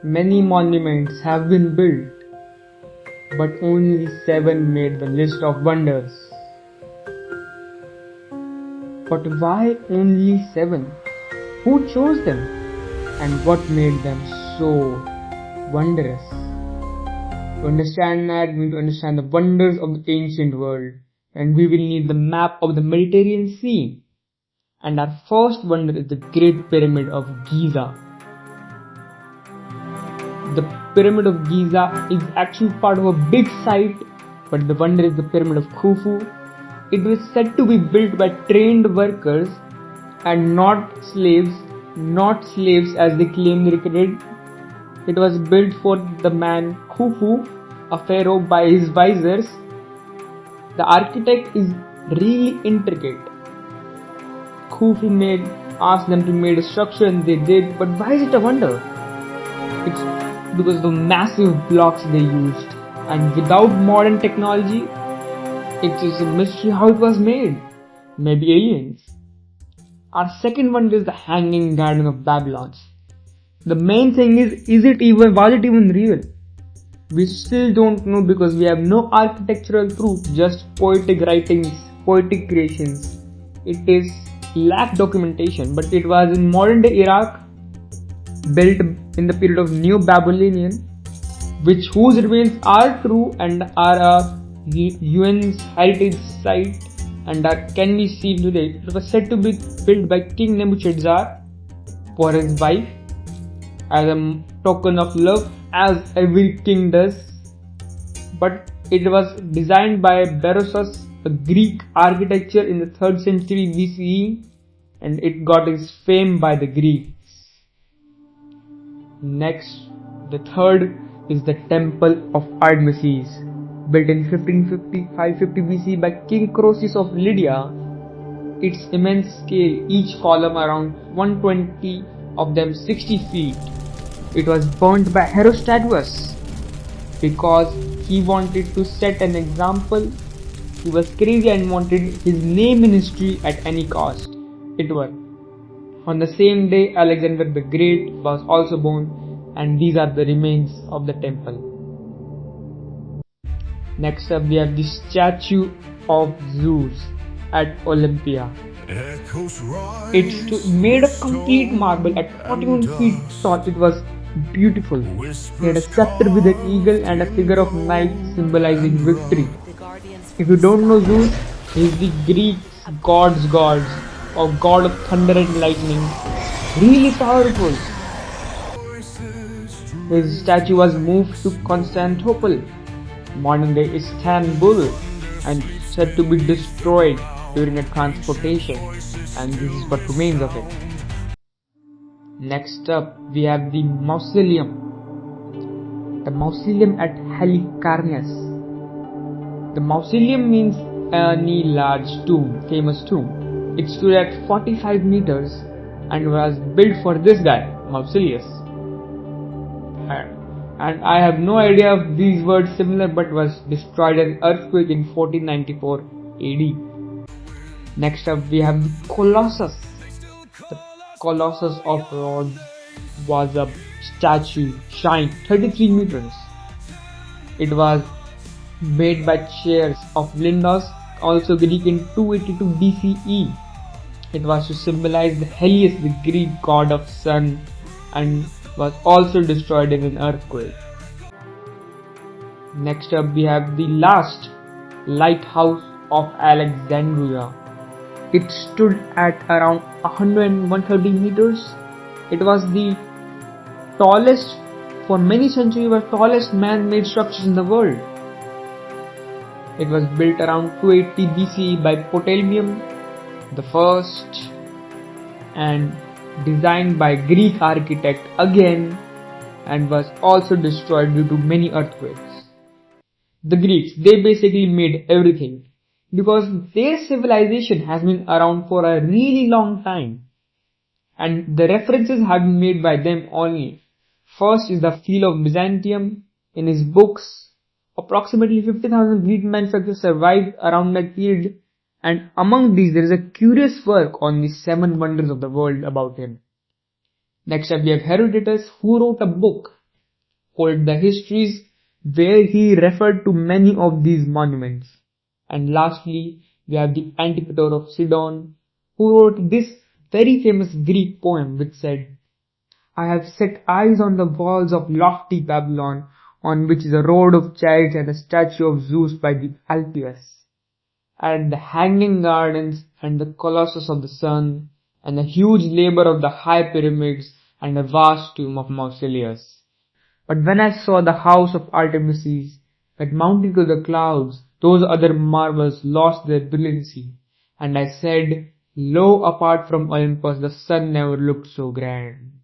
Many monuments have been built, but only 7 made the list of wonders. But why only 7? Who chose them? And what made them so wondrous? To understand that, we need to understand the wonders of the ancient world, and we will need the map of the Mediterranean Sea. And our first wonder is the Great Pyramid of Giza. The Pyramid of Giza is actually part of a big site, but the wonder is the Pyramid of Khufu. It was said to be built by trained workers and not slaves as they claim they did. It was built for the man Khufu, a pharaoh, by his viziers. The architect is really intricate. Khufu asked them to make a structure and they did, but why is it a wonder? It's because of the massive blocks they used, and without modern technology, it is a mystery how it was made. Maybe aliens. Our second wonder is the Hanging Garden of Babylon. The main thing is was it even real? We still don't know because we have no architectural proof, just poetic writings, poetic creations. It is lack documentation, but it was in modern day Iraq, built in the period of New Babylonian, whose remains are true and are a UN's heritage site and can be seen today. It was said to be built by King Nebuchadnezzar for his wife as a token of love, as every king does. But it was designed by Berossus, a Greek architecture in the 3rd century BCE, and it got its fame by the Greeks. Next, the third is the Temple of Artemis, built in 550 BC by King Colossus of Lydia. Its immense scale, each column around 120, of them 60 feet. It was burnt by Herostratus because he wanted to set an example. He was crazy and wanted his name in history at any cost. It worked. On the same day, Alexander the Great was also born, and these are the remains of the temple. Next up, we have the statue of Zeus at Olympia. It's made of complete marble at 41 feet tall. It was beautiful. He had a scepter with an eagle and a figure of knight symbolizing victory. If you don't know Zeus, he is the Greek god's god, or god of thunder and lightning. Really powerful. His statue was moved to Constantinople, modern day Istanbul, and said to be destroyed during a transportation, and this is what remains of it. Next up, we have the Mausoleum. The Mausoleum at Halicarnassus. The Mausoleum means any large tomb, famous tomb. It stood at 45 meters and was built for this guy, Mausolus. And I have no idea if these words similar, but was destroyed in an earthquake in 1494 AD. Next up, we have the Colossus. The Colossus of Rhodes was a statue, giant, 33 meters. It was made by chairs of Lindos, also Greek, in 282 BCE. It was to symbolize the Helios, the Greek god of sun, and was also destroyed in an earthquake. Next up, we have the last Lighthouse of Alexandria. It stood at around 130 meters. It was the tallest, for many centuries, was tallest man-made structures in the world. It was built around 280 BCE by Ptolemy the First and designed by Greek architect again, and was also destroyed due to many earthquakes. The Greeks, they basically made everything because their civilization has been around for a really long time, and the references have been made by them only. First is the Philo of Byzantium. In his books, approximately 50,000 Greek manufacturers survived around that period, and among these there is a curious work on the 7 wonders of the world about him. Next up, we have Herodotus, who wrote a book called the Histories, where he referred to many of these monuments. And lastly, we have the Antipater of Sidon, who wrote this very famous Greek poem which said, I have set eyes on the walls of lofty Babylon, on which is a road of chariots and a statue of Zeus by the Alpheus, and the hanging gardens and the Colossus of the sun, and the huge labor of the high pyramids, and a vast tomb of Molylium. But when I saw the house of Artemis, that mounting to the clouds, those other marvels lost their brilliancy, and I said, Lo, apart from Olympus, the sun never looked so grand.